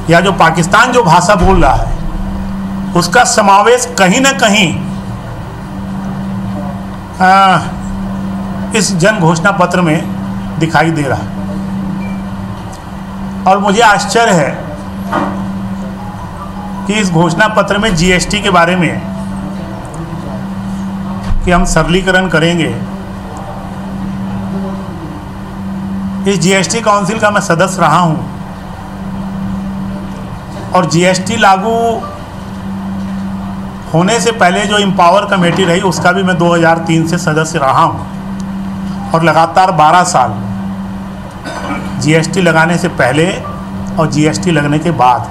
या जो पाकिस्तान जो भाषा बोल रहा है उसका समावेश कहीं ना कहीं इस जन घोषणा पत्र में दिखाई दे रहा है। और मुझे आश्चर्य है कि इस घोषणा पत्र में जीएसटी के बारे में कि हम सरलीकरण करेंगे। इस जीएसटी काउंसिल का मैं सदस्य रहा हूं और जीएसटी लागू होने से पहले जो एम्पावर कमेटी रही उसका भी मैं 2003 से सदस्य रहा हूं और लगातार 12 साल जीएसटी लगाने से पहले और जीएसटी लगने के बाद।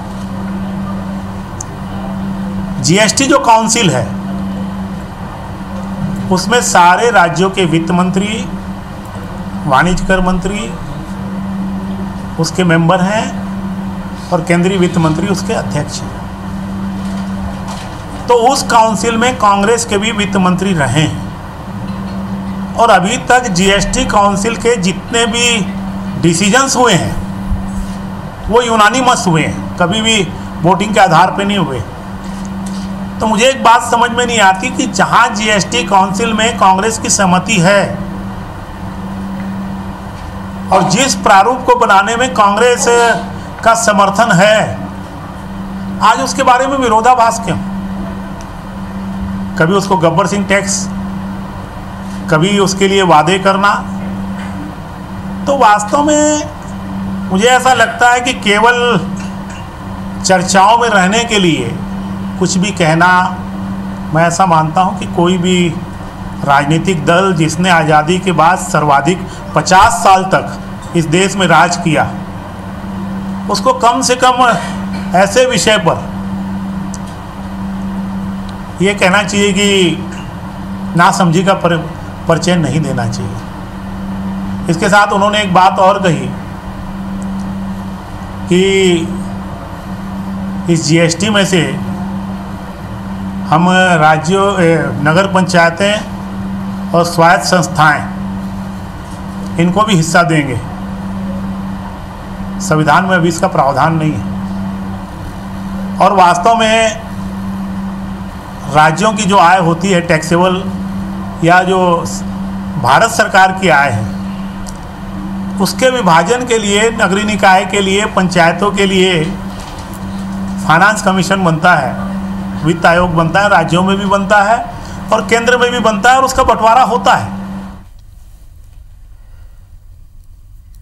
जीएसटी जो काउंसिल है उसमें सारे राज्यों के वित्त मंत्री, वाणिज्य कर मंत्री उसके मेंबर हैं और केंद्रीय वित्त मंत्री उसके अध्यक्ष हैं। तो उस काउंसिल में कांग्रेस के भी वित्त मंत्री रहे हैं और अभी तक जीएसटी काउंसिल के जितने भी डिसीजंस हुए हैं वो यूनानिमस हुए हैं, कभी भी वोटिंग के आधार पे नहीं हुए। तो मुझे एक बात समझ में नहीं आती कि जहां जीएसटी काउंसिल में कांग्रेस की सहमति है और जिस प्रारूप को बनाने में कांग्रेस का समर्थन है, आज उसके बारे में विरोधाभास क्यों? कभी उसको गब्बर सिंह टैक्स, कभी उसके लिए वादे करना। तो वास्तव में मुझे ऐसा लगता है कि केवल चर्चाओं में रहने के लिए कुछ भी कहना, मैं ऐसा मानता हूं कि कोई भी राजनीतिक दल जिसने आज़ादी के बाद सर्वाधिक 50 साल तक इस देश में राज किया, उसको कम से कम ऐसे विषय पर ये कहना चाहिए कि नासमझी का परिचय नहीं देना चाहिए। इसके साथ उन्होंने एक बात और कही कि इस जीएसटी में से हम राज्यों, नगर पंचायतें और स्वायत्त संस्थाएं इनको भी हिस्सा देंगे। संविधान में अभी इसका प्रावधान नहीं है और वास्तव में राज्यों की जो आय होती है टैक्सेबल या जो भारत सरकार की आय है उसके विभाजन के लिए नगरीय निकाय के लिए, पंचायतों के लिए फाइनेंस कमीशन बनता है, वित्त आयोग बनता है, राज्यों में भी बनता है और केंद्र में भी बनता है और उसका बंटवारा होता है।